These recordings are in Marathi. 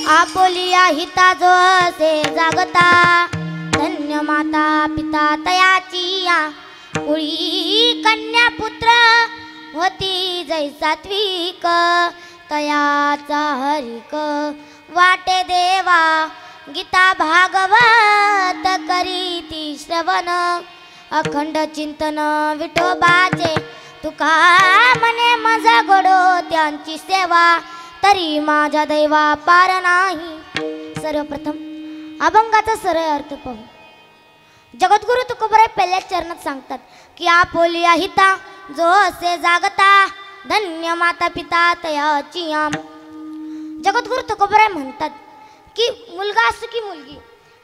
आपोलिया हिता जो असे जागता धन्य माता पिता तयाची या कुळी कन्या पुत्र होती जै सात्विक तयाचा हरिक वाटे देवा गीता भागवत करीती श्रवण अखंड चिंतन विठोबाचे तुका मने माझा घडो त्यांची सेवा तरी माझ्या दैवा पार नाही। सर्वप्रथम अभंगाचा सरळ अर्थ पाहू। जगद्गुरु तुकोबराय पहिल्या चरणात सांगतात की आपोलिया हिता जो असे जागता धन्य माता पिता तयाची आम। जगद्गुरु तुकोबराय म्हणतात की मुलगा असो की मुलगी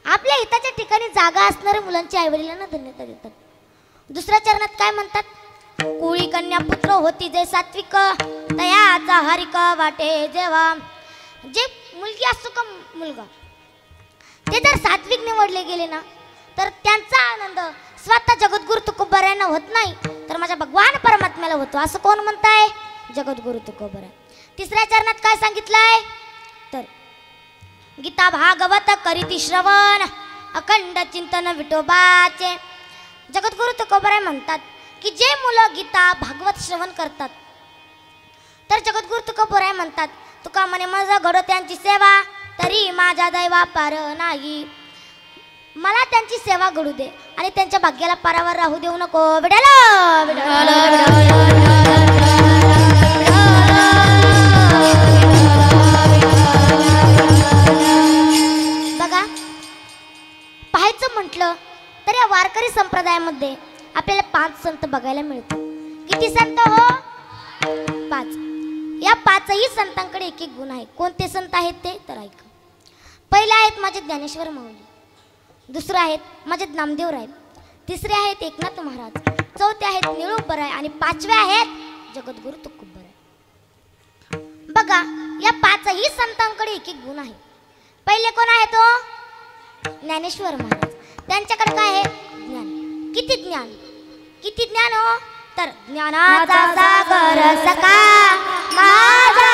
आपल्या हिताच्या ठिकाणी जागा असणाऱ्या मुलांच्या आईवडिलांना धन्यता देतात। दुसऱ्या चरणात काय म्हणतात? कुळी कन्या पुत्र होती जे सात्विक तयाचा हरिक वाटे जेव्हा। जे मुलगी असो का मुलगा ते जर सात्विक निवडले गेले ना तर त्यांचा आनंद स्वतः जगद्गुरु तुकोबरायांना होत नाही तर माझ्या भगवान परमात्म्याला होतो असं कोण म्हणताय? जगद्गुरु तुकोबराय। तिसऱ्या चरणात काय सांगितलंय तर गीता भागवत करीती श्रवण अखंड चिंतन विठोबाचे। जगद्गुरु तुकोबराय म्हणतात की जे मुलं गीता भागवत श्रवण करतात तर जगद्गुरु तुकोबराय म्हणतात तुका म्हणे माझा घडो त्यांची सेवा तरी माझ्या दैवा पार नाही। मला त्यांची सेवा घडू दे आणि त्यांच्या भाग्याला पारावर राहू देऊ नको। विडाला बघा पाहायचं म्हटलं तर या वारकरी संप्रदायामध्ये आपल्याला 5 संत बघायला मिळतात। किती संत हो? 5। या 5ही संतांकडे एक एक गुण आहे। कोणते संत आहेत ते तर ऐका। पहिले आहेत माझे ज्ञानेश्वर माऊली, दुसरे आहेत माझे नामदेवराय, तिसरे आहेत एकनाथ महाराज, चौथे आहेत निळूपराय आणि 5वे आहेत जगद्गुरु तुकोबराय। बघा या 5ही संतांकडे एक एक गुण आहे। पहिले कोण आहेत हो? ज्ञानेश्वर महाराज। त्यांच्याकडे काय आहे? ज्ञान। किती ज्ञान? किती ज्ञान हो? तर ज्ञानाचा सागर सखा माझा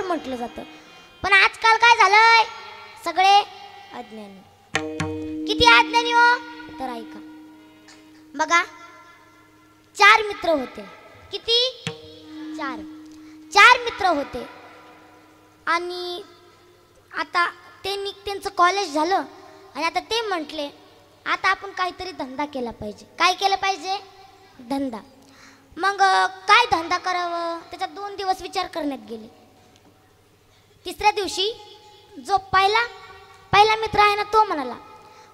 म्हटलं जातं। पण आजकाल काय झालंय? सगळे अज्ञानी। किती अज्ञानी हो? तर ऐका। बघा 4 मित्र होते। किती? 4 मित्र होते आणि आता त्यांचं कॉलेज झालं आणि आता ते म्हटले आता आपण काहीतरी धंदा केला पाहिजे। काय केलं पाहिजे? धंदा। मग काय धंदा करावं त्याच्यात 2 दिवस विचार करण्यात गेले। तिसऱ्या दिवशी जो पहिला मित्र आहे ना तो म्हणाला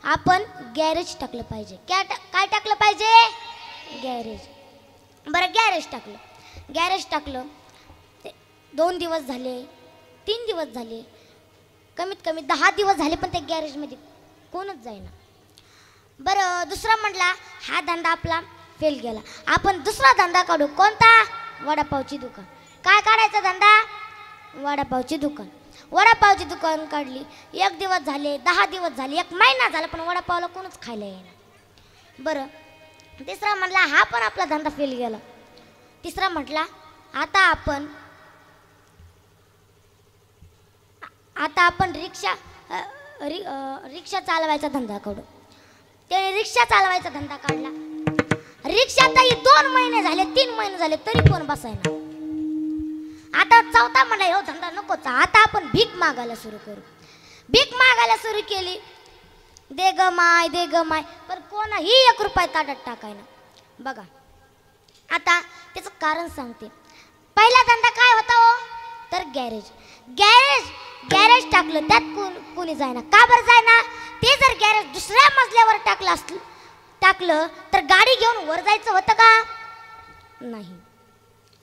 आपण गॅरेज टाकलं पाहिजे। काय टाकलं पाहिजे? गॅरेज। बरं गॅरेज टाकलं। 2 दिवस झाले, 3 दिवस झाले, कमीत कमी 10 दिवस झाले पण त्या गॅरेजमध्ये कोणच जाईना। बरं दुसरा म्हटला हा धंदा आपला फेल गेला, आपण दुसरा धंदा काढू। कोणता? वडापावची दुकान। काय काढायचा धंदा? वडापावची दुकान। वडापावची दुकान काढली. 1 दिवस झाले, 10 दिवस झाले, 1 महिना झाला, पण वडापावला कोणच खायला येईना. बरं, तिसरा म्हटला हा पण आपला धंदा फेल गेला. तिसरा म्हटला आता आपण रिक्षा चालवायचा धंदा काढू. त्याने रिक्षा चालवायचा धंदा काढला. रिक्षातही 2 महिने झाले, 3 महिने झाले, तरी कोण बसायना. आता चौथा म्हणला हो धंदा नकोच, आता आपण भीक मागायला सुरू करू. भीक मागायला सुरू केली. दे ग माय, दे ग माय, पण कोणही 1 रुपया ताटात टाकायना. बघा आता त्याचं कारण सांगते. पहिला धंदा काय होता हो, तर गॅरेज टाकलं. त्यात कोणी जायना. का बरं जायना? ते जर गॅरेज दुसऱ्या मजल्यावर टाकलं तर गाडी घेऊन वर जायचं होतं का? नाही.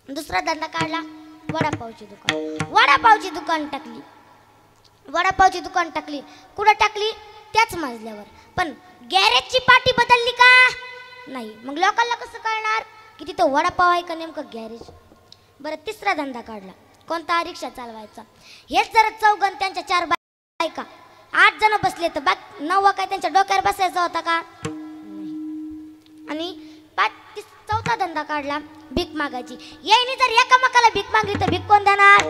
दुसरा धंदा काढला, वडापावची दुकान टाकली. कुठं टाकली? त्याच मजल्यावर. पण गॅरेजची पाटी बदलली का? नाही. मग लोकांना कसं कळणार की तिथं वडापाव आहे का नेमकं गॅरेज? बरं, तिसरा धंदा काढला. कोणता? रिक्षा चालवायचा. हेच जर चौघन त्यांच्या 4 बायका 8 जण बसले तर 9वा काय त्यांच्या डोक्यावर बसायचा होता का? नाही. आणि चौथा धंदा काढला, भीक मागायची. यायनी जर एकामेकाला भीक मागली तर भीक कोण देणार?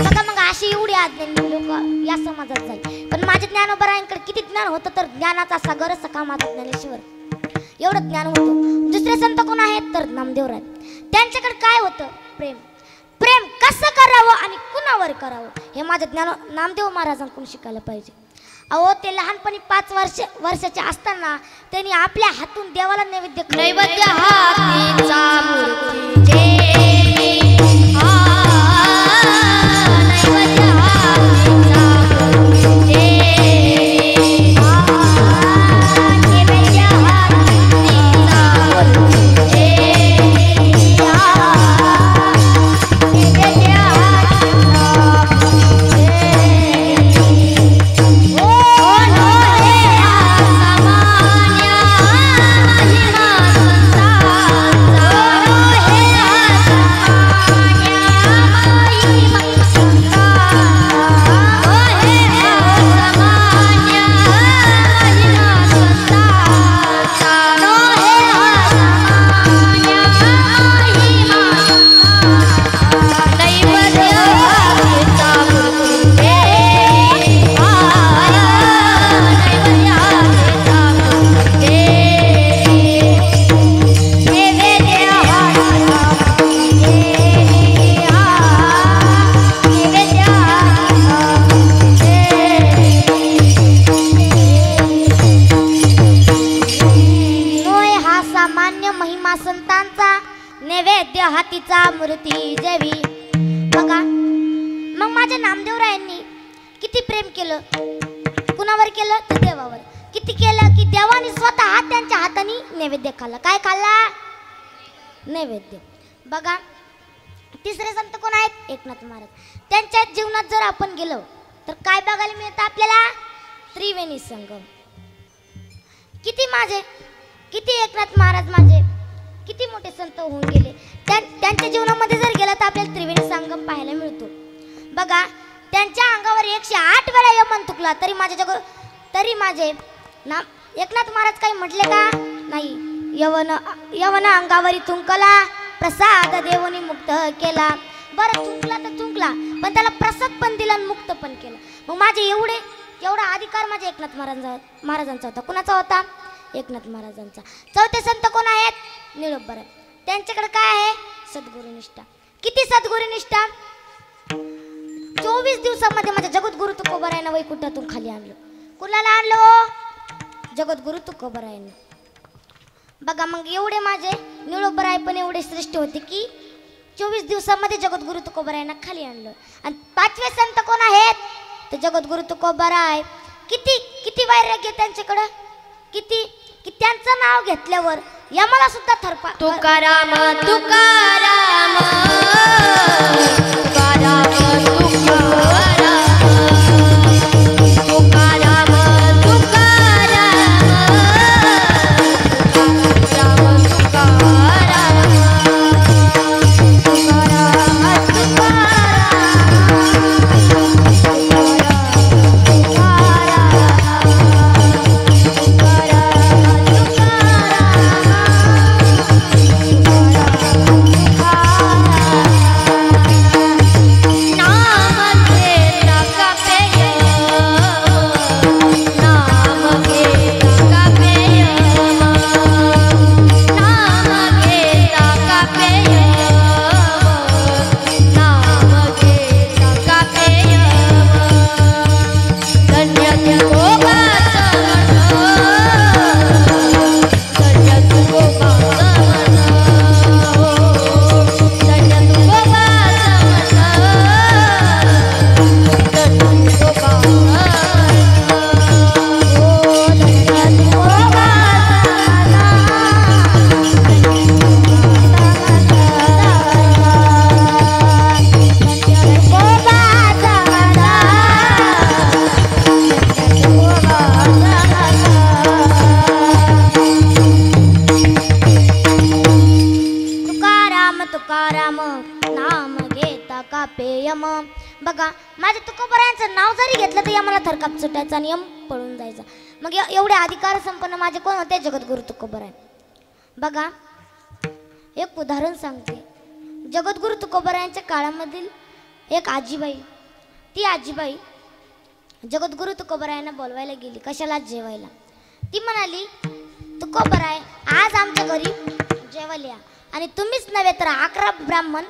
बघा मग अशी एवढी अज्ञानी लोक या समाजात जाईल. पण माझ्या ज्ञानोबरायांकडे किती ज्ञान होतं, तर ज्ञानाचा सागर सखा माझा ज्ञानेश्वर, एवढं ज्ञान होतं. दुसरे संत कोण आहेत? तर नामदेवराय. त्यांच्याकडे काय होतं? प्रेम कसं करावं आणि कुणावर करावं हे माझ्या नामदेव महाराजांकडून शिकायला पाहिजे. अहो, ते लहानपणी 5 वर्षाचे असताना त्यांनी आपल्या हातून देवाला नैवेद्य हातीचा हातीचा मूर्ती जेवी. बघा मग माझ्या नामदेवरायांनी किती प्रेम केलं. कुणावर केलं? तर देवावर. किती केलं की देवाने स्वतः त्यांच्या हाताने नैवेद्य खाल्ला. काय खाल्ला? नैवेद्य. बघा तिसरे संत कोण आहेत? एकनाथ महाराज. त्यांच्या जीवनात जर आपण गेलो तर काय बघायला मिळतं आपल्याला? त्रिवेणी संगम. किती एकनाथ महाराज माझे किती मोठे संत होऊन गेले. त्यांच्या जीवनामध्ये जर गेला तर आपल्याला त्रिवेणी संगम पाहायला मिळतो. बघा त्यांच्या अंगावर 108 वेळा यमन तुकला तरी माझे एकनाथ महाराज काही म्हटले का? नाही. यवन अंगावरी तुंकला, प्रसाद देवनी मुक्त केला. बरं तुंकला तर तुंकला, पण त्याला प्रसाद पण दिला आणि मुक्त पण केला. मग माझे एवढा अधिकार माझ्या एकनाथ महाराजांचा होता. कुणाचा होता? एकनाथ महाराजांचा. चौथे संत कोण आहेत? निळोबराय. त्यांच्याकडे काय आहे? सद्गुरुनिष्ठा. किती सद्गुरुनिष्ठा? 24 दिवसामध्ये माझ्या जगद्गुरु तुकोबारायांना वैकुंठातून खाली आणलं. कुणाला आणलं? जगद्गुरु तुकोबारायांना. बघा मग एवढे माझे निळोबराय पण एवढे श्रेष्ठ होते की 24 दिवसामध्ये जगद्गुरु तुकोबारायांना खाली आणलं. आणि 5वे संत कोण आहेत? तर जगद्गुरु तुकोबाराय. किती वैराग्य त्यांच्याकडं, किती की त्यांचं नाव घेतल्यावर यमाला सुद्धा थरपा. तुकाराम तुकाराम तुकाराम तुकाराम तुकाराम राम नाम घेता कापे यम. बघा माझ्या तुकोबरायांचं नाव जरी घेतलं तर यमाला थरकाप सुटायचा आणि यम पळून जायचा. मग एवढे अधिकार संपन्न माझे कोण होते? जगद्गुरु तुकोबराय. बघा एक उदाहरण सांगते. जगद्गुरु तुकोबरायांच्या काळामधील एक आजीबाई, ती आजीबाई जगद्गुरु तुकोबरायांना बोलवायला गेली. कशाला? जेवायला. ती म्हणाली, तुकोबराय आज आमच्या घरी जेवायला या आणि तुम्हीच नव्हे तर 11 ब्राह्मण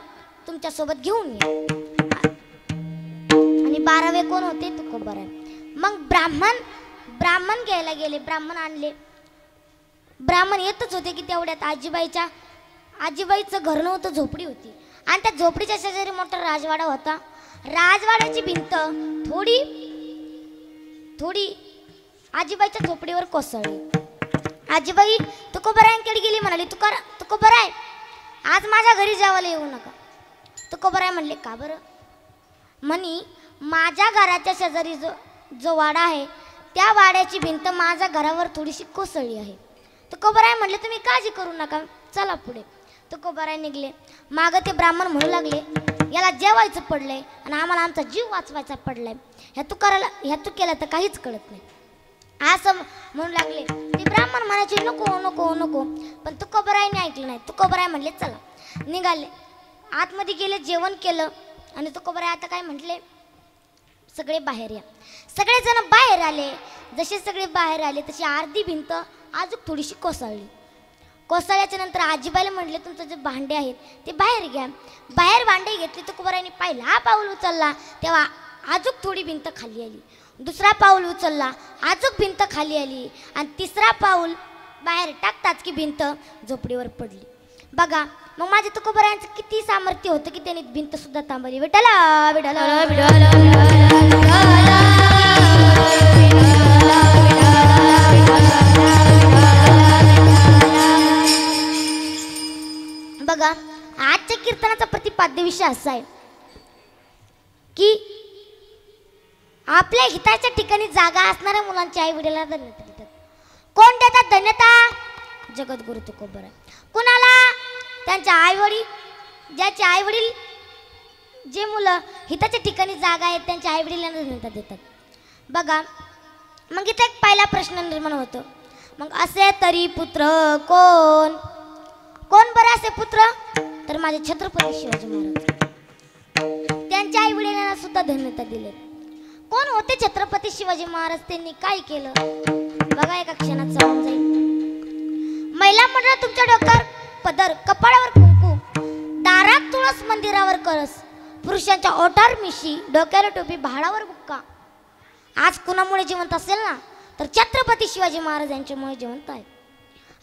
तुमच्या सोबत घेऊन या. आणि 12वे कोण होते? तुकोबराय. मग ब्राह्मण घ्यायला गेले. ब्राह्मण आणले. ब्राह्मण येतच होते की तेवढ्यात आजीबाईचं घर नव्हतं, झोपडी होती. आणि त्या झोपडीच्या शेजारी मोठा राजवाडा होता. राजवाड्याची भिंत थोडी आजीबाईच्या झोपडीवर कोसळली. आजीबाई तुकोबरायांकडे गेली. म्हणाली, तुकोबराय आज माझ्या घरी जेवायला येऊ नका. तुकोबराय म्हणले, का बरं? म्हणी, माझ्या घराच्या शेजारी जो वाडा आहे त्या वाड्याची भिंत माझ्या घरावर थोडीशी कोसळली आहे. तुकोबराय म्हणले, तुम्ही काळजी करू नका, चला पुढे. तुकोबराय निघले. मागं ते ब्राह्मण म्हणू लागले, याला जेवायचं पडलंय आणि आम्हाला आमचा जीव वाचवायचा पडलाय. ह्या तुकेला तर काहीच कळत नाही असं म्हणू लागले. ते ब्राह्मण म्हणायचे, नको नको नको. पण तुकोबरायने ऐकलं नाही. तुकोबराय म्हणले, चला. निघाले. आतमध्ये गेले, जेवण केलं. आणि तुकोबराय आता काय म्हटले, सगळे बाहेर या. सगळेजण बाहेर आले. जसे सगळे बाहेर आले तशी अर्धी भिंत अजून थोडीशी कोसळली. कोसळल्याच्या नंतर आजीबाईला म्हटले, तुमचं जे भांडे आहेत ते बाहेर घ्या. बाहेर भांडे घेतले. तुकोबरायने पहिला पाऊल उचलला तेव्हा अजून थोडी भिंत खाली आली. दुसरा पाऊल उचलला, अजून भिंत खाली आली. आणि तिसरा पाऊल बाहेर टाकताच की भिंत झोपडीवर पडली. बघा मग माझ्या तुकोबरायांचं किती सामर्थ्य होतं की त्यांनी भिंत सुद्धा थांबवली. विठ्ठला विठ्ठला बघा आजच्या कीर्तनाचा प्रतिपाद्य विषय असा आहे की आपल्या हिताच्या ठिकाणी जागा असणाऱ्या मुलांच्या आई वडिलांना धन्यता देतात. कोण देतात धन्यता? जगद्गुरु तुकोबराय. कुणाला? त्यांच्या आई वडील, ज्याचे आई वडील, जे मुलं हिताच्या ठिकाणी जागा आहेत त्यांच्या आई वडिलांना धन्यता देतात. बघा मग इथे एक पहिला प्रश्न निर्माण होतो, मग असे तरी पुत्र कोण? कोण बरं असे पुत्र? तर माझे छत्रपती शिवाजी महाराज. त्यांच्या आई वडिलांना सुद्धा धन्यता दिली. कोण होते छत्रपती शिवाजी महाराज? त्यांनी काय केलं? बघा एका क्षणात समजून जाईल. महिला मंडळ तुमच्या डोक्यावर पदर, कपाळावर कुंकू, दारात तुळस, मंदिरावर कळस, पुरुषांच्या ओठार मिशी, डोक्याला टोपी, भाडावर बुक्का. आज कुणामुळे जिवंत असेल ना तर छत्रपती शिवाजी महाराज यांच्यामुळे जिवंत आहे.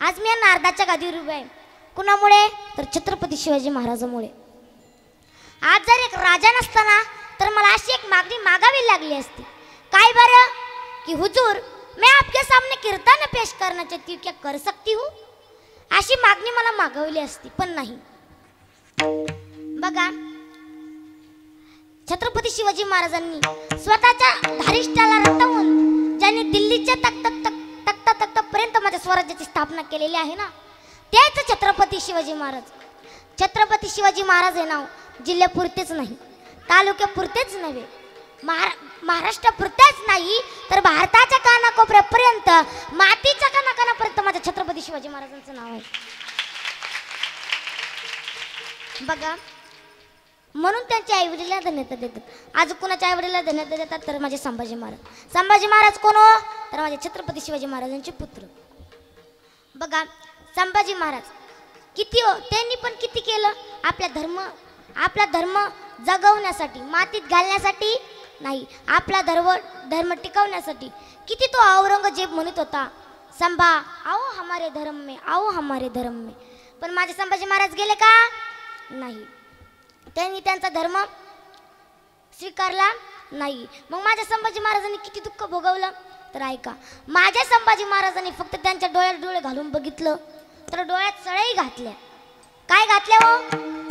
आज मी या नारदाच्या गादीवर उभे आहे. कुणामुळे? तर छत्रपती शिवाजी महाराजांमुळे. आज जर एक राजा नसताना तर मला अशी एक मागणी मागावी लागली असती. काय बरं? की हुजूर मैं आपके सामने कीर्तन पेश करना चाहती हूँ, क्या कर सकती हूँ? अशी मागणी मला मागवली असती, पण नाही. बघा छत्रपती शिवाजी महाराजांनी स्वतःच्या धारिष्ठाला रटवून ज्यांनी दिल्लीच्या तख्त पर्यंत माझ्या स्वराज्याची स्थापना केलेली आहे ना, तेच छत्रपती शिवाजी महाराज. छत्रपती शिवाजी महाराज हे नाव जिल्ह्यापुरतेच नाही, तालुक्यापुरतेच नव्हे, महाराष्ट्रापुरतेच नाही तर भारताच्या कानाकोपऱ्यापर्यंत, मातीच्या कानाकानापर्यंत माझ्या छत्रपती शिवाजी महाराजांचं नाव आहे. बघा म्हणून त्यांच्या आईवडिलांना धन्यता देतात. आज कुणाच्या आईवडिलांना धन्यता देतात? तर माझे संभाजी महाराज. संभाजी महाराज कोण हो? तर माझे छत्रपती शिवाजी महाराजांचे पुत्र. बघा संभाजी महाराज किती हो, त्यांनी पण किती केलं आपला धर्म जगवण्यासाठी, मातीत घालण्यासाठी नाही, आपला धर्म टिकवण्यासाठी. किती तो औरंगजेब म्हणत होता, संभा आओ हमारे धर्म में, आओ हमारे धर्म में. पण माझे संभाजी महाराज गेले का? नाही, त्यांनी त्यांचा धर्म स्वीकारला नाही. मग माझ्या संभाजी महाराजांनी किती दुःख भोगवलं तर ऐका. माझ्या संभाजी महाराजांनी फक्त त्यांच्या डोळ्यात डोळे घालून बघितलं तर डोळ्यात सळई घातल्या. काय घातल्या हो?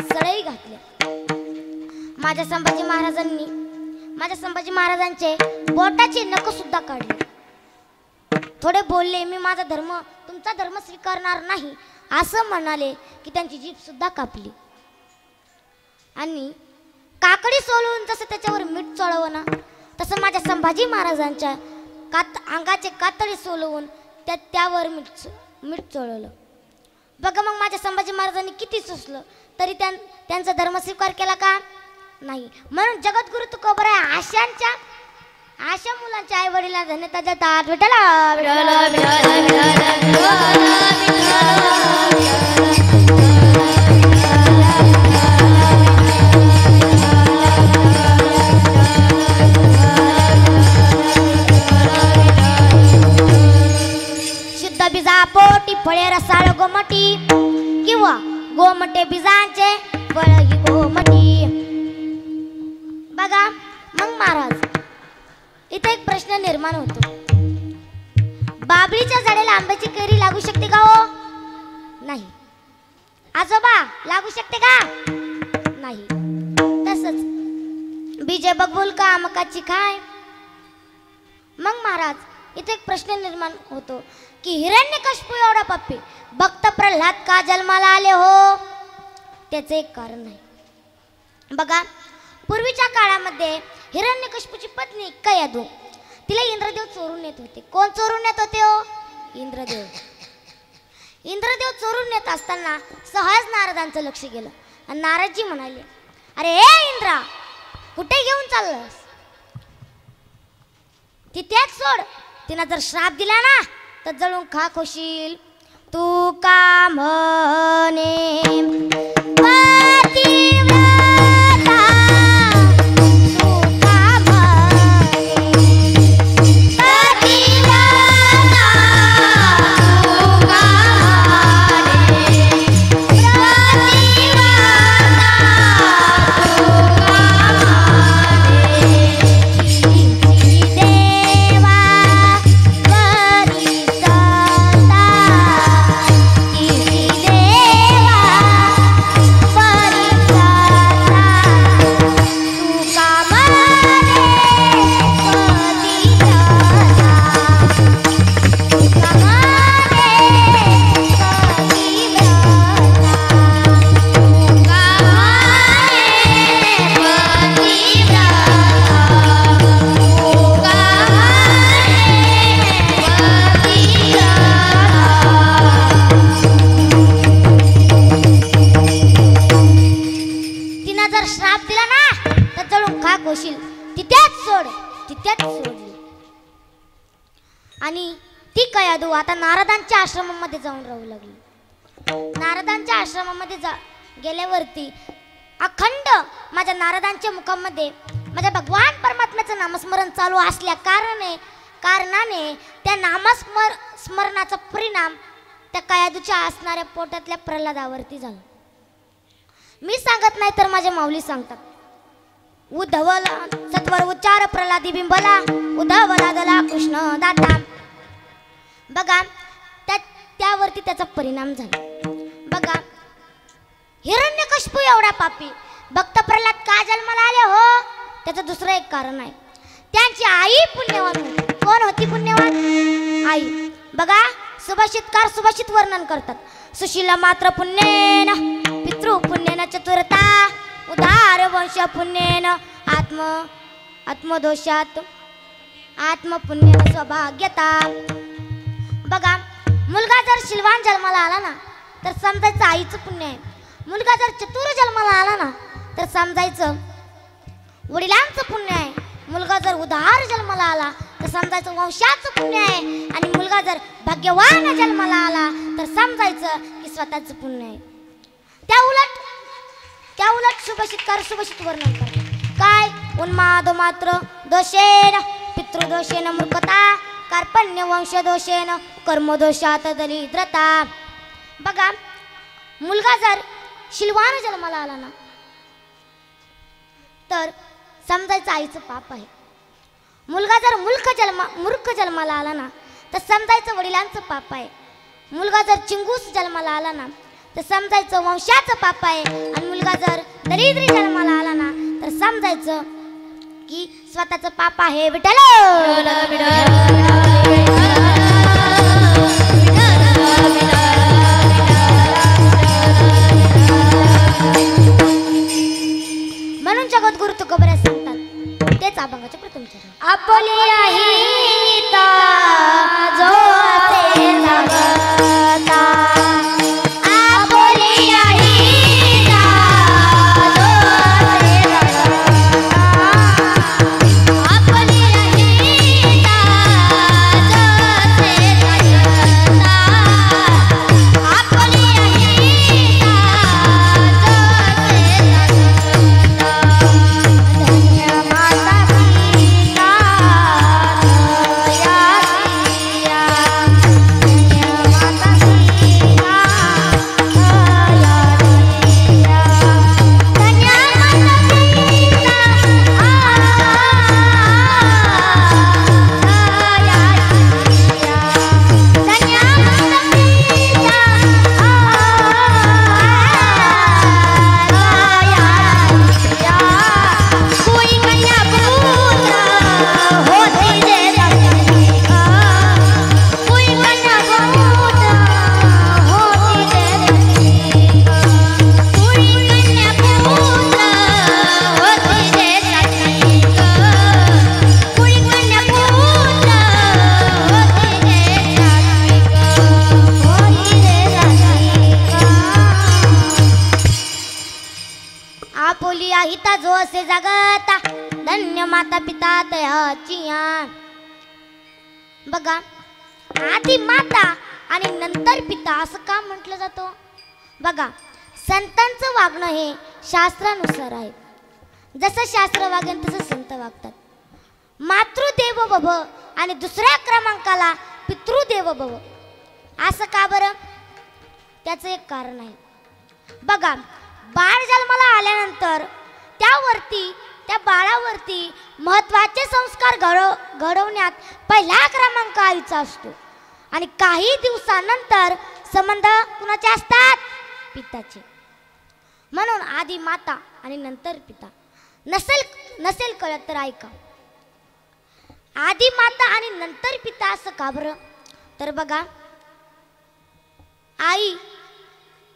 सळई घातल्या. माझ्या संभाजी महाराजांचे बोटाचे नख सुद्धा काढले. थोडे बोलले, मी माझा धर्म तुमचा धर्म स्वीकारणार नाही असं म्हणाले की त्यांची जीभ सुद्धा कापली. आणि काकडी सोलून जसं त्याच्यावर मीठ चोळवं ना, तसं माझ्या संभाजी महाराजांच्या अंगाचे कातडी सोलवून त्यावर मीठ चोळवलं. बघा मग माझ्या संभाजी महाराजांनी किती सुचलं तरी त्यांचा धर्म स्वीकार केला का नाही. म्हणून जगद्गुरु तुकोबराय आशा मुलांच्या आई वडिलांना धन्यता देतात. विठ्ठला विठ्ठला शुद्ध बीजा पोटी फळे रसाळ गोमटी किंवा गोमटे बीजांचे फळ ही गोमटी. बघा मग महाराज इथे एक प्रश्न निर्माण होतो. बाबळीच्या झाडाला आंब्याची कैरी लागू शकते का हो? नाही. आजोबा लागू शकते का? नाही. तसंच बीजे बघबोल का मकाची खाय. मग महाराज इथे एक प्रश्न निर्माण होतो की हिरण्यकश्यप एवढा पापी भक्त प्रल्हाद का जन्माला आले हो? त्याचे एक कारण आहे. बघा पूर्वीच्या काळामध्ये हिरण्यकश्यपूची पत्नी कयादू तिला इंद्रदेव चोरून नेत होते. कोण चोरून नेत होते हो? इंद्रदेव. इंद्रदेव चोरून नेत असताना सहज नारदांचं लक्ष गेलं आणि नारदजी म्हणाले, अरे हे इंद्रा कुठे घेऊन चाललंस? तिथेच सोड. तिनं जर श्राप दिला ना तर जळून खाक होशील. तू का म्हणे आणि ती कयादू आता नारदांच्या आश्रमामध्ये जाऊन राहू लागली. नारदांच्या आश्रमामध्ये गेल्यावरती अखंड माझ्या नारदांच्या मुखामध्ये माझ्या भगवान परमात्म्याचं नामस्मरण चालू असल्या कारणाने त्या नामस्मरणाचा परिणाम त्या कयादूच्या असणाऱ्या पोटातल्या प्रल्हादावरती झाला. मी सांगत नाही तर माझे माऊली सांगतात. उद्धवला सत्वर उच्चार प्रल्हादी बिंबला उद्धवला दला कृष्ण दाता. बघा त्यावरती त्याचा परिणाम झाला. बघा हिरण्यकश्यप एवढा पापी भक्त प्रल्हाद का जन्माला आले हो? त्याचं दुसरं एक कारण आहे. त्यांची आई पुण्यवान होती. कोण होती पुण्यवान? आई. बघा सुभाषितकार सुभाषित वर्णन करतात. सुशीला मात्र पुण्येन पितृ पुण्येन चतुरता उदार वंश पुण्येन आत्मदोषात आत्मपुण्येन सौभाग्यता. बघा मुलगा जर शिलवान जन्माला आला ना तर समजायचं आईचं पुण्य आहे. मुलगा जर चतुर जन्माला आला ना तर समजायचं वडिलांचं पुण्य आहे. मुलगा जर उदार जन्माला आला तर समजायचं वंशाचं पुण्य आहे. आणि मुलगा जर भाग्यवान जन्माला आला तर समजायचं की स्वतःचं पुण्य आहे. त्या उलट सुभाषितकार सुभाषित वर्णन करतात. काय? उन्माद मात्र दोषेन पितृदोषेन मूर्खता कार्पण्य वंश दोषेन कर्मदोषात दरिद्रता. बघा मुलगा जर शिलवान जन्माला आला ना तर समजायचं आईचं पाप आहे. मुलगा जर मूर्ख जन्माला आला ना तर समजायचं वडिलांचं पाप आहे. मुलगा जर चिंगूस जन्माला आला ना तर समजायचं वंशाचं पाप आहे. आणि मुलगा जर दरिद्री जन्माला आला ना तर समजायचं की स्वतःचं पाप आहे. विठ्ठल आपोलिया हिता जो असे जागता धन्य माता पिता तयाची बघा आधी माता आणि नंतर पिता असं का म्हटलं जातं बघा संतांचं वागणं हे शास्त्रानुसार आहे जसं शास्त्र वागेल तसं संत वागतात मातृदेव भव आणि दुसऱ्या क्रमांकाला पितृदेव भव असं का बरं त्याचं एक कारण आहे बघा बाळ जन्माला आल्यानंतर त्या बाळावरती महत्त्वाचे संस्कार घडवण्यात पहिला क्रमांक आईचा असतो आणि काही दिवसानंतर संबंध कुणाचे असतात पिताचे म्हणून आधी माता आणि नंतर पिता नसेल कळत तर ऐका आधी माता आणि नंतर पिता असं का बरं तर बघा आई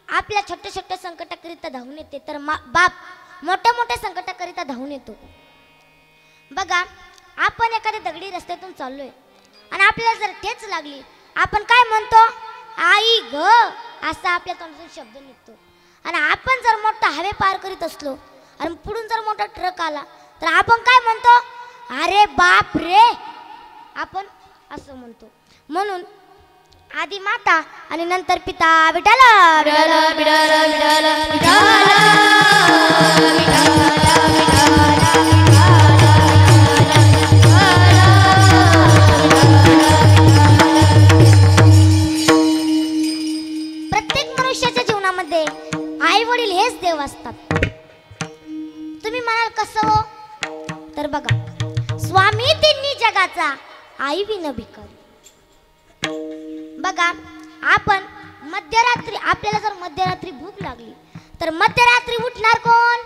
आपल्या छोट्या छोट्या संकटाकरिता धावून येते तर बाप मोठ्या मोठ्या संकटाकरिता धावून येतो बघा आपण एखाद्या दगडी रस्त्यातून चाललोय आणि आपल्याला जर ठेच लागली आपण काय म्हणतो आई ग असा आपल्या तोंडातून शब्द निघतो आणि आपण जर मोठा हायवे पार करीत असलो आणि पुढून जर मोठा ट्रक आला तर आपण काय म्हणतो अरे बाप रे आपण असं म्हणतो म्हणून आधी माता आणि नंतर पिता विठाल विठाल विठाल विठाल प्रत्येक मनुष्याच्या जीवनामध्ये आई वडील हेच देव असतात तुम्ही म्हणाल कसं हो तर बघा स्वामी तिन्ही जगाचा आई विना भिकारी बघा आपण मध्यरात्री आपल्याला जर मध्यरात्री भूक लागली तर मध्यरात्री उठणार कोण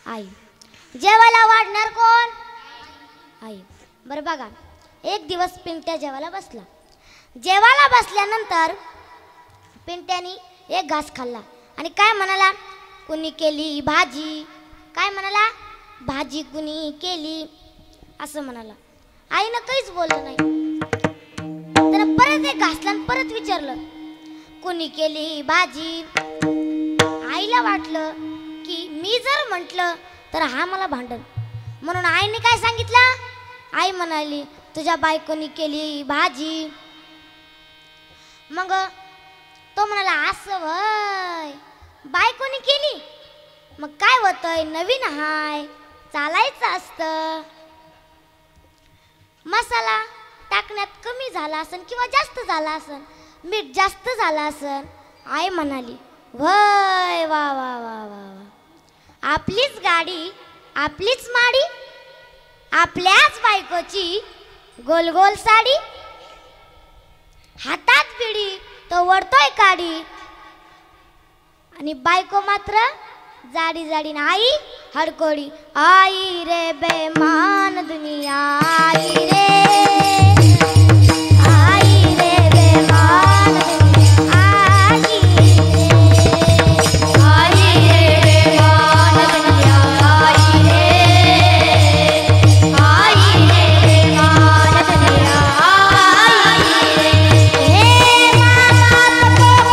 आई जेवायला वाढणार कोण आई बरं बघा एक दिवस पिंट्या जेवायला बसल्यानंतर पिंट्याने एक घास खाल्ला आणि काय म्हणाला कुणी केली भाजी काय म्हणाला भाजी कुणी केली असं म्हणाला आईनं काहीच बोललं नाही त्यानं परत एक घासला परत विचारलं कोणी केली भाजी आईला वाटलं की मी जर म्हटलं तर हा मला भांडल म्हणून आईने काय सांगितलं आई म्हणाली तुझ्या बायकोनी केली भाजी मग तो म्हणाला असं वय बायकोनी केली मग काय होतंय नवीन हाय चालायचं असतं मसाला टाकण्यात कमी झाला असन किंवा जास्त झाला असन मीठ जास्त झाला असन आई म्हणाली वय वा वा वा वा वा आपलीच गाडी आपलीच माडी आपल्याच बायकोची गोल गोल साडी हातात बिडी तो वडतोय काडी आणि बायको मात्र जाडी जाडी आई हडकोडी आई रे बेमान दुनिया आई रे बेमान दुनिया आई रे बेमान दुनिया आई रे बेमान दुनिया हे माँ बाप को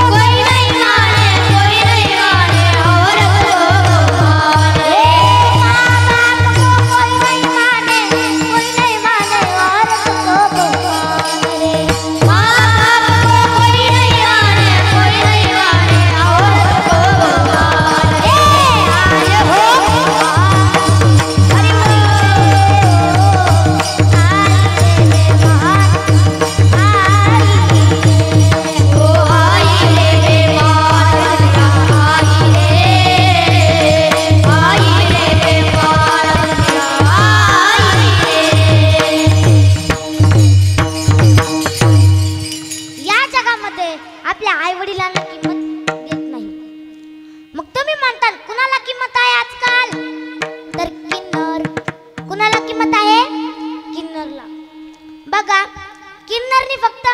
कोई नहीं माने और बघा किन्नरनी फक्त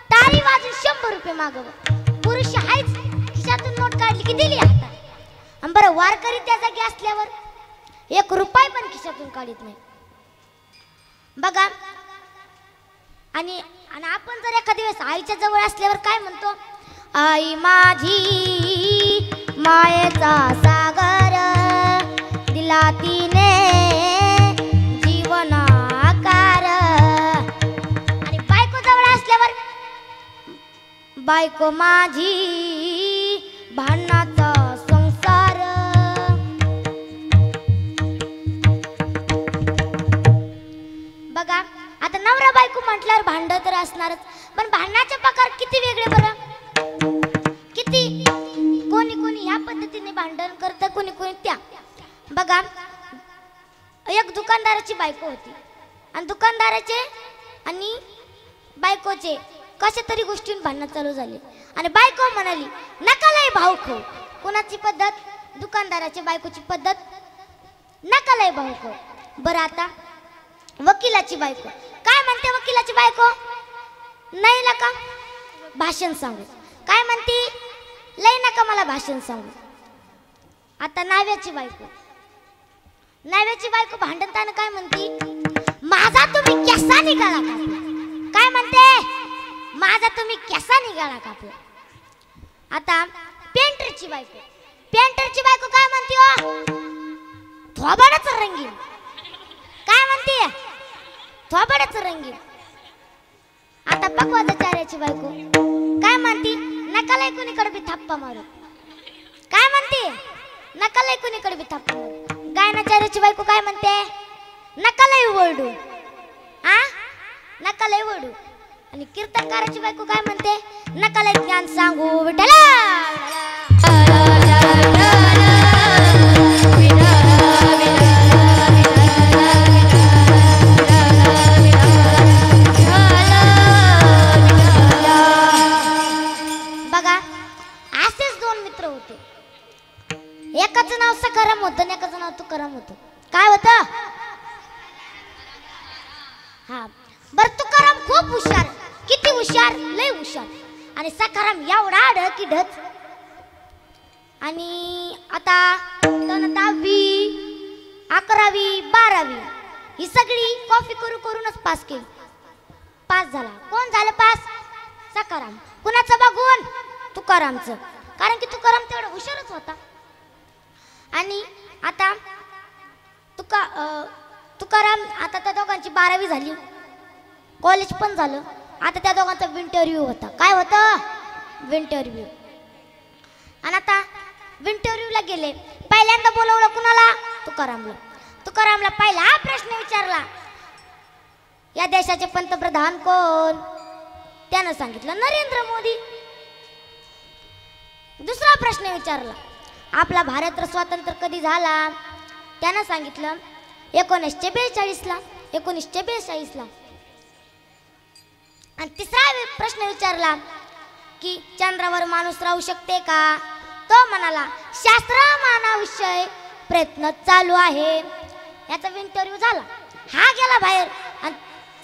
टाळी वाजून 100 रुपये मागव पुरुष आहेच खिशातून नोट काढली की दिली हातात आणि बरं वारकरी त्या जागी असल्यावर 1 रुपया पण खिशातून काढत नाही बघा आणि आपण जर एखाद्या वेळेस आईच्या जवळ असल्यावर काय म्हणतो, आई माझी मायेचा सागर दिला तिने जीवनाकार. आणि बायको जवळ असल्यावर बायको माझी भांडणाचा संसार. बघा आता नवरा बायको म्हटल्यावर भांडण तर असणारच, पण भांडणाचे प्रकार किती वेगळे बरं, किती. कोणी कोणी ह्या पद्धतीने भांडण करतं, कोणी कोणी त्या. बघा एक दुकानदाराची बायको होती आणि दुकानदाराचे आणि बायकोचे कशा तरी गोष्टींवर भांडणं चालू झाले आणि बायको म्हणाली नका लय भाऊ खाऊ. कोणाची पद्धत, दुकानदाराची बायकोची पद्धत, नका लय भाऊ खाऊ. बरं आता वकिलाची बायको काय म्हणते, वकिलाची बायको नाही नका भाषण सांगू. काय म्हणते, लय नका मला भाषण सांगू. आता नाव्याची बायको, नाव्याची बायको भांडताना काय म्हणते, माझा तुम्ही केसा निघाला कापला. काय म्हणते, माझा तुम्ही केसा निघाला कापला. आता पेंटरची बायको, पेंटरची बायको काय म्हणते, थोबाडच रंगीन. काय म्हणते, थोबाडच रंगीन. आता पकवाजाचार्याची बायको काय म्हणते, नका लय कुणीकडे बी थप्पा मारू. काय म्हणते, नका लय कुणीकडे बी थप्पा मारू. गायनाचार्याची बायको काय म्हणते, नका लय ओरडू. नका लय ओरडू. आणि कीर्तनकाराची बायको काय म्हणते, नका लय ज्ञान सांगू विठ्ठला. बघा असेच दोन मित्र होते, एकाचं नाव सखाराम होतं आणि एकाचं नाव तुकाराम होतं. काय होतं, हा बर तुकाराम खूप हुशार, किती हुशार, लय हुशार. आणि सखाराम एवढा आड की ढच. आणि आता 10वी 11वी 12वी ही सगळी कॉफी करूनच पास केली. पास झाला. कोण झालं पास, सखाराम. कुणाचं बघून, तुकारामचं. कारण की तुकाराम तेवढा हुशारच होता. आणि आता तुकाराम आता त्या दोघांची 12वी झाली, कॉलेज पण झालं. आता त्या दोघांचा इंटरव्ह्यू होता. काय होतं, इंटरव्ह्यू. आणि आता इंटरव्ह्यूला गेले. पहिल्यांदा बोलवलं कुणाला, तुकारामला. तुकारामला पहिला हा प्रश्न विचारला, या देशाचे पंतप्रधान कोण. त्यानं सांगितलं नरेंद्र मोदी. दुसरा प्रश्न विचारला, आपला भारत स्वातंत्र्य कधी झाला. त्यानं सांगितलं 1942ला. 1942ला. आणि तिसरा प्रश्न विचारला की चंद्रावर माणूस राहू शकते का. तो म्हणाला शास्त्रमानाविषयी प्रयत्न चालू आहे. याचा इंटरव्ह्यू झाला. हा गेला बाहेर आणि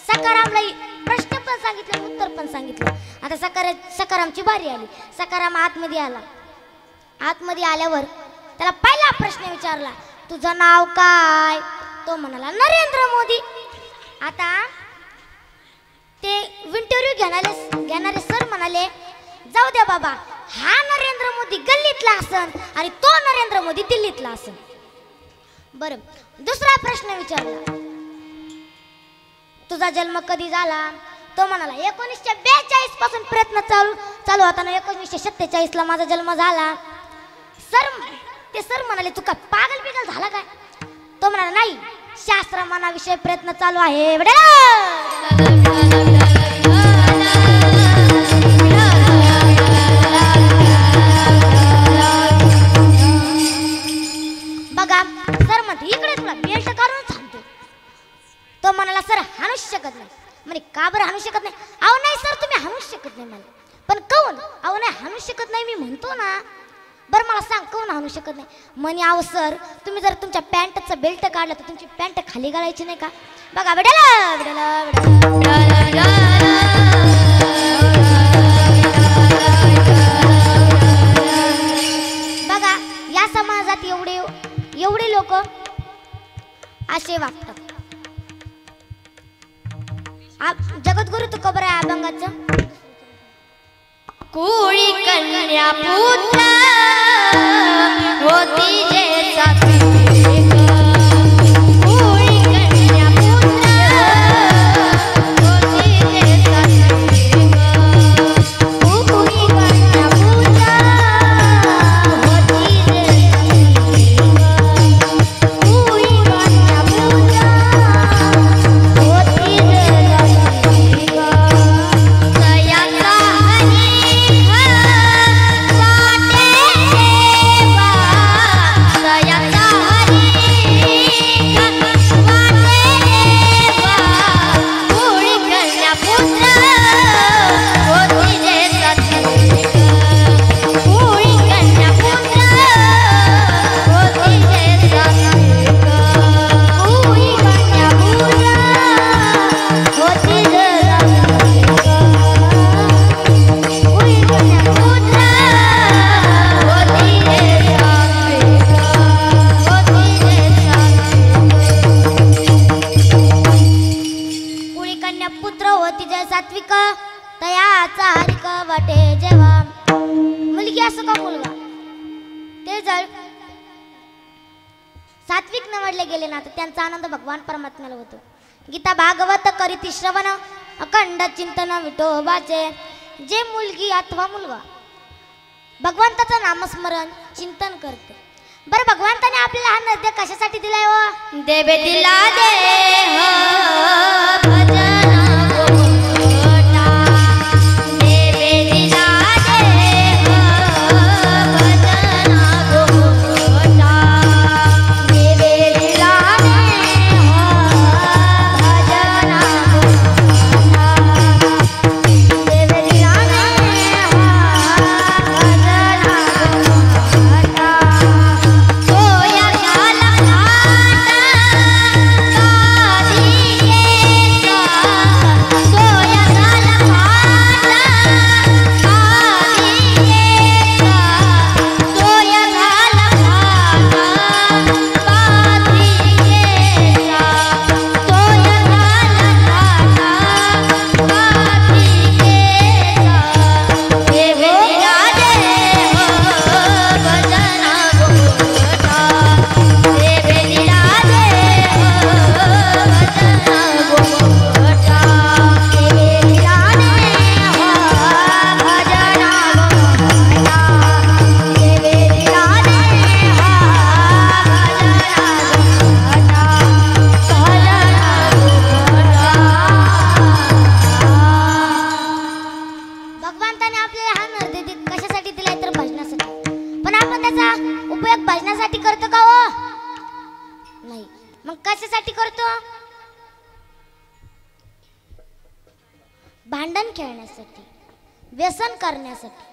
सखारामला प्रश्न पण सांगितले, उत्तर पण सांगितलं. आता सखारामची बारी आली. सखाराम आतमध्ये आला. आतमध्ये आल्यावर त्याला पहिला प्रश्न विचारला, तुझं नाव काय. तो म्हणाला नरेंद्र मोदी. आता ते इंटरव्ह्यू घेणारे सर म्हणाले, जाऊ द्या बाबा, हा नरेंद्र मोदी गल्लीतला असन आणि तो नरेंद्र मोदी दिल्लीतला असन. बरं दुसरा प्रश्न विचारला, तुझा जन्म कधी झाला. तो म्हणाला 1942 पासून प्रयत्न चालू होता ना, 1947ला माझा जन्म झाला. ते सर म्हणाले तू का पागल बिगल झाला काय. तो म्हणाला नाही, शास्त्रमानाविषयी प्रयत्न चालू आहे. बघा सर म्हणते इकडे तुला बेल्ट काढून सांगतो. तो म्हणाला सर हाणूच शकत नाही. म्हणे का बरं हाणू शकत नाही. अहो नाही सर तुम्ही हाणूच शकत नाही मला. पण काऊन. अहो नाही हाणू शकत नाही मी म्हणतो ना. बरं मला सांग काऊन हाणू शकत नाही. म्हणे अहो सर तुम्ही जर तुमच्या पॅन्टचा बेल्ट काढला तर तुमची पॅन्ट खाली घालायची नाही का. बघा बघा या समाजात एवढे लोक असे वागतात. जगद्गुरु तुकोबरा आहे अभंगाचं. कुळी कन्या पुत्र होती जे सात्विक, कुळी कन्या पुत्र होती जे सात्विक, कुळी कन्या पुत्र होती जे सात्विक, कुळी कन्या पुत्र होती जे सात्विक. दयाचा सात्विक तयाचा हरिक वाटे जेव्हा. मुलगी असो का मुलगा ते जर सात्विक निवडले गेले ना तर त्यांचा आनंद भगवान परमात्म्याला होतो. गीता भागवत करीती श्रवण अखंड चिंतन विठोबाचे. जे मुलगी अथवा मुलगा भगवंताचं नामस्मरण चिंतन करते. बरं भगवंताने आपल्याला हा नैवेद्य कशासाठी दिलाय हो? देवे दिला देह भजन भांडण खेळण्यासाठी, व्यसन करण्यासाठी.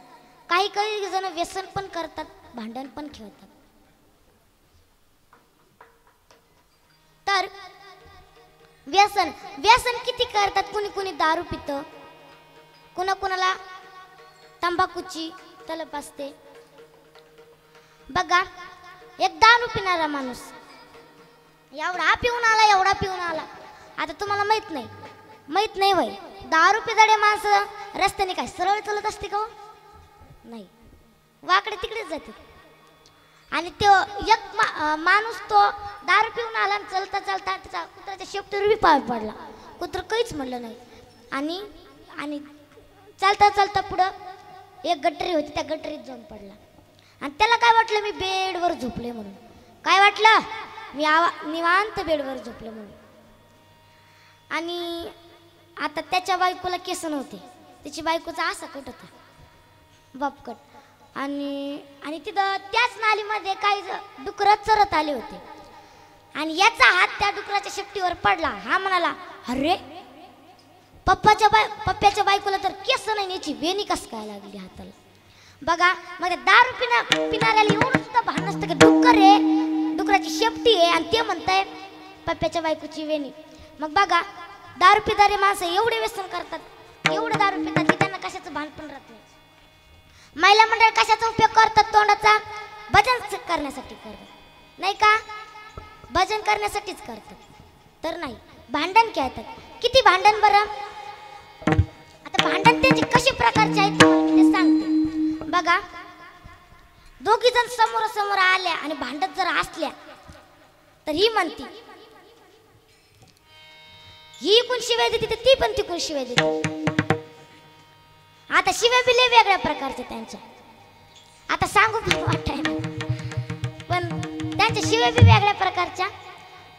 काही काही जण व्यसन पण करतात, भांडण पण खेळतात. तर व्यसन व्यसन किती करतात. कुणी कुणी दारू पितं, कुणाला तंबाखूची तलप असते. बघा एक दारू पिणारा माणूस एवढा पिऊन आला. आता तुम्हाला माहित नाही वय दारू पिदाडे माणसं रस्त्याने काय सरळ चालत असते का? नाही, वाकडे तिकडेच जाते. आणि तो एक माणूस तो दारू पिऊन आला आणि चलता चलता त्याचा कुत्र्याच्या शेपटीवर बी पाय पडला. कुत्र काहीच म्हणलं नाही. आणि चालता चालता पुढं एक गटरी होती, त्या गटरीत जाऊन पडला. आणि त्याला काय वाटलं मी बेडवर झोपले म्हणून. काय वाटलं? मी निवांत बेडवर झोपले म्हणून. आणि आता त्याच्या बायकोला केस नव्हते. त्याची बायकोचा असा कट होता, बापकट. आणि तिथं त्याच नालीमध्ये काही डुकरं चरत आले होते. आणि याचा हात त्या डुकराच्या शेपटीवर पडला. हा म्हणाला, अरे पप्प्याच्या बायकोला तर केस नाही, याची वेणी कस काय लागली हाताला. बघा मग दारू पिणाऱ्याला एवढं सुद्धा भान नसतं की डुक्कर आहे, डुकराची शेपटी आहे आणि ते म्हणताय पप्प्याच्या बायकोची वेणी. मग बघा दारू पिणारे माणसं एवढे व्यसन करतात, एवढं दारू पितात की त्यांना कशाचं भान पण राहत नाही. महिला मंडळ कशाचा उपयोग करतात? तोंडाचा. भजन करण्यासाठी करतात, नाही का? भजन करण्यासाठीच करतात, तर नाही भांडण खेळतात. किती भांडण बरं. प्रकारचे आहेत ते सांगते बघा. दोघी जण समोरासमोर आल्या आणि भांडत जर असल्या तर ही म्हणती, ही कोण शिवाय देते तर ती पण ती कोण शिवाय देते. आता शिवाय बी लय वेगळ्या प्रकारच्या त्यांच्या, आता सांगू पण वाटाय ना, पण त्यांच्या शिवाय बी वेगळ्या प्रकारच्या.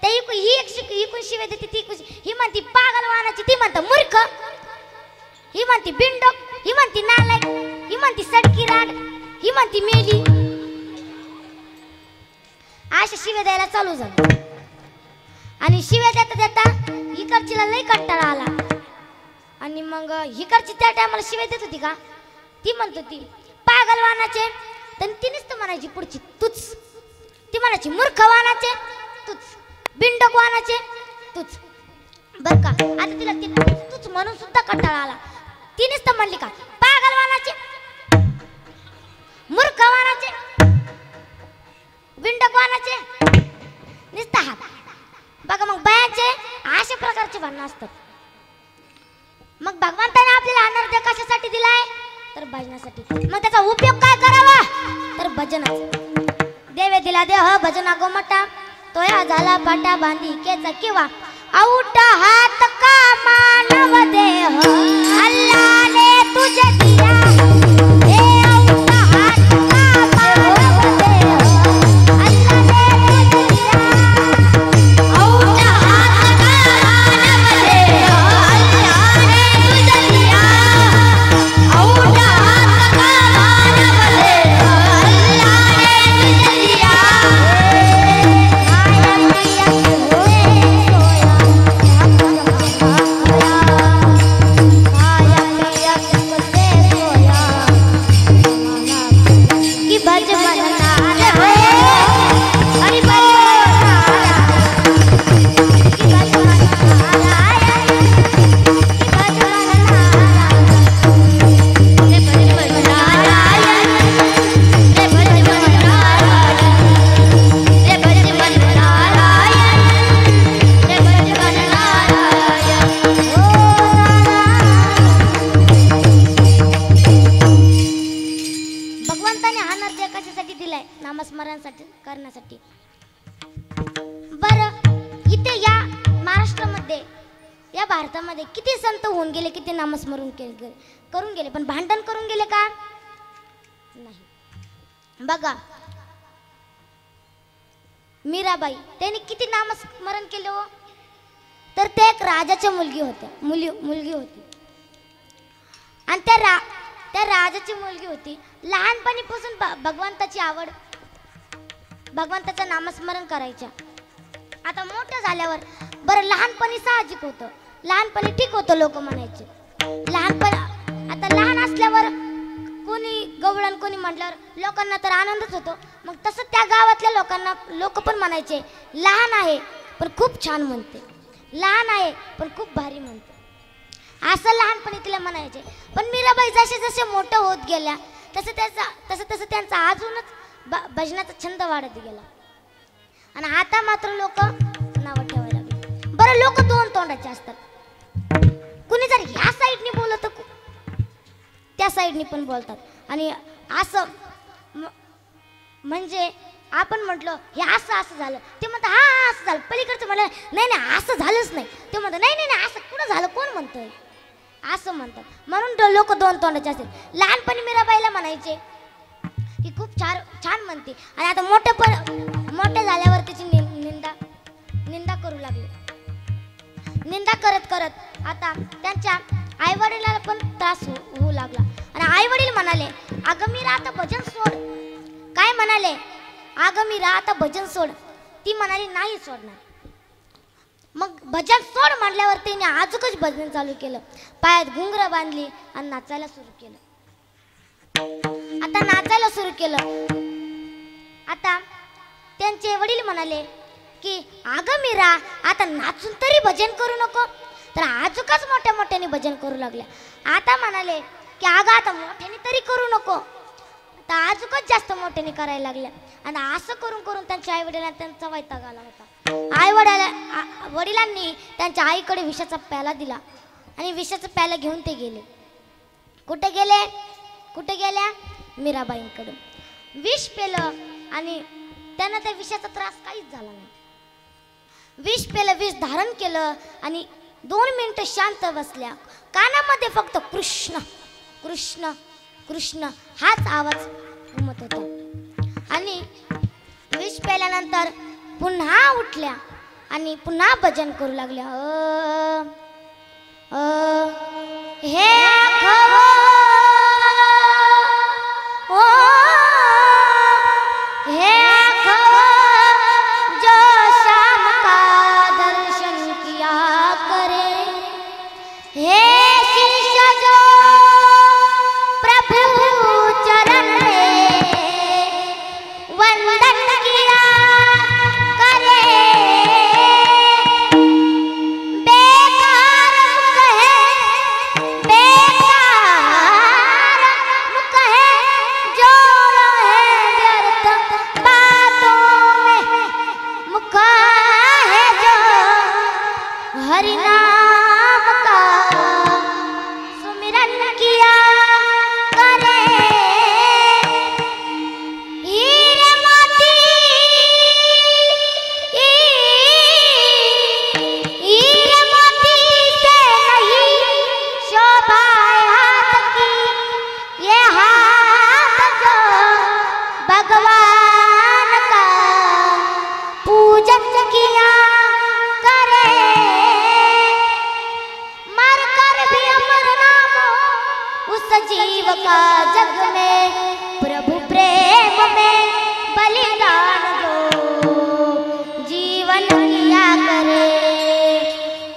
ही कोण शिवाय देते ती ही म्हणती पागल वाहनाची, ती म्हणतं मूर्ख, ही म्हणती बिंडोक, ही म्हणती नालायक, ही म्हणती सडकी राड, ही म्हणती मेली. अशा शिव्या द्यायला चालू झालं. आणि शिव्या देता देता इकडचीला लई कंटाळा आला. आणि मग इकडची त्या टायमाला शिव्या देत होती का, ती म्हणत होती पागल वाहनाचे, तर तिनेच तर म्हणायची पुढची तूच. ती म्हणायची मूर्ख वाहनाचे तूच, बिंडोक वाहनाचे तूच. बर का आता तिला ती तूच म्हणून सुद्धा कंटाळा आला. तिनेच तर म्हणली का पागल वाहनाचे, मूर्ख वाहनाचे, बिंडोक वाहनाचे, नुसता हात. बघा मग बायांचे अशा प्रकारचे भांडणं असतात. मग भगवंताने आपल्याला अनर्थ कशासाठी दिलाय तर भजनासाठी. मग त्याचा उपयोग काय करावा तर भजनाचा. देवे दिला देह भजना गोमटा, तोया झाला पाटा बांधी केचा किंवा आउट हात का मानव देह अल्लाने तुझे दिया. हे आउट हात का मानव देह अल्लाने तुझे दिया. आउट हात का मानव देह अल्लाने तुझे दिया. आउट हात का मानव देह अल्लाने तुझे दिया. नामस्मरणासाठी करण्यासाठी. बरं इथे या महाराष्ट्रामध्ये या भारतामध्ये किती संत होऊन गेले, किती नामस्मरण करून गेले, पण भांडण करून गेले का नाही. बघा मीराबाई त्यांनी किती नामस्मरण केले हो, तर ते एक राजाच्या मुलगी होती. आणि त्या राजाची मुलगी होती. लहानपणीपासून भगवंताची आवड, भगवंताचं नामस्मरण करायच्या. आता मोठं झाल्यावर बरं लहानपणी साहजिक होतं, लहानपणी ठीक होतं लोक म्हणायचे. आता लहान असल्यावर कोणी गवळण कोणी म्हटल्यावर लोकांना तर आनंदच होतो. मग तसं त्या गावातल्या लोकांना लोक पण म्हणायचे लहान आहे पण खूप छान म्हणते, लहान आहे पण खूप भारी म्हणते, असं लहानपणी तिला म्हणायचे. पण मीराबाई जसे जसे मोठं होत गेल्या तसं त्यांचा अजूनच भजनाचा छंद वाढत गेला. आणि आता मात्र लोक नावं ठेवायला लागले. बरं लोक दोन तोंडाचे असतात, कुणी जर ह्या साईडनी बोलत त्या साईडनी पण बोलतात. आणि असं म्हणजे आपण म्हटलं हे असं झालं, ते म्हणतात हा असं झालं. पलीकडचं म्हणलं नाही असं झालंच नाही, ते म्हणतात नाही असं कुठं झालं, कोण म्हणतंय असं म्हणतात. म्हणून लोक दोन तोंडाचे असतील. लहानपणी मीराबाईला म्हणायचे की खूप छान म्हणते, आणि आता मोठे झाल्यावर तिची निंदा करू लागले. निंदा करत आता त्यांच्या आई वडिलांना पण त्रास होऊ लागला. आणि आई वडील म्हणाले अगं मीरा आता भजन सोड. काय म्हणाले, अगं मीरा आता भजन सोड. ती म्हणाली नाही सोडणार. मग भजन सोड म्हटल्यावर तिने आजूकच भजन चालू केलं, पायात घुंगरं बांधली आणि नाचायला सुरू केलं. आता त्यांचे वडील म्हणाले की अगं मीरा आता नाचून तरी भजन करू नको. तर आजूकच मोठ्याने भजन करू लागल्या. आता म्हणाले की अगं आता मोठ्याने तरी करू नको. आता आजूकच जास्त मोठ्याने करायला लागल्या. आणि असं करून त्यांच्या आई वडिलांना त्यांचा वैताग आला होता. वडिलांनी त्यांच्या आईकडे विषाचा प्याला दिला आणि विषाचा प्याला घेऊन ते गेले. कुठे गेले? कुठे गेल्या? मीराबाईंकडे. विष पेलं आणि त्यांना त्या विषाचा त्रास काहीच झाला नाही. विष पेलं, विष धारण केलं आणि 2 मिनिटं शांत बसल्या. कानामध्ये फक्त कृष्ण कृष्ण कृष्ण हाच आवाज घुमत होता. आणि विष पेल्यानंतर पुन्हा उठल्या आणि पुन्हा भजन करू लागल्या. हे जीव का जग में प्रभु प्रेम में बलिदान दो, जीवन किया करे.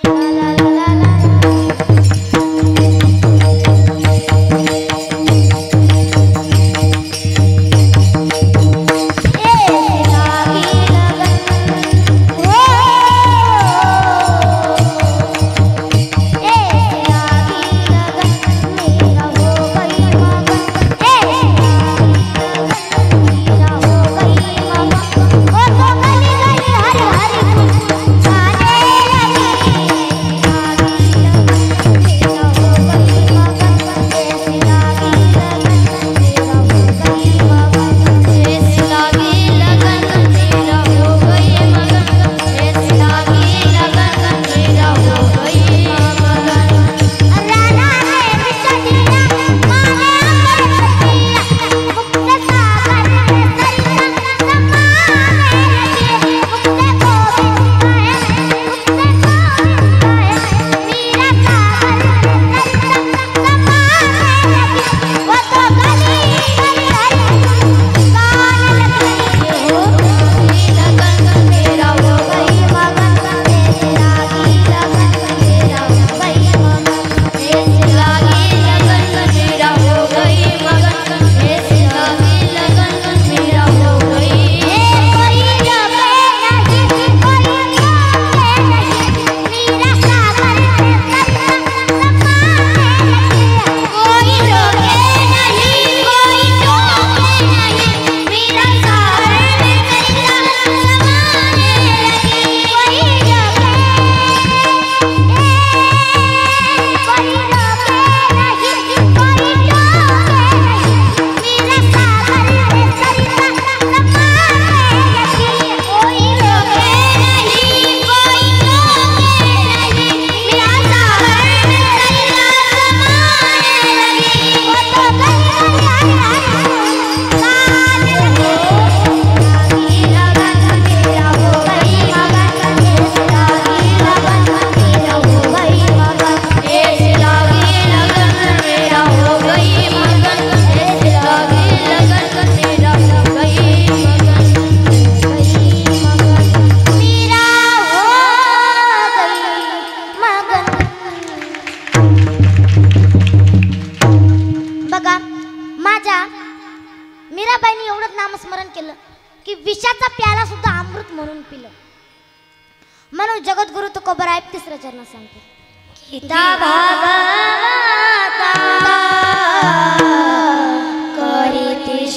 ला ला ला मीराबाईंनी एवढंच नामस्मरण केलं की विषाचा प्याला सुद्धा अमृत म्हणून पिलं. म्हणून जगद्गुरु तुकोबराय 3ऱ्या चरणात सांगते, करीती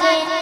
माझे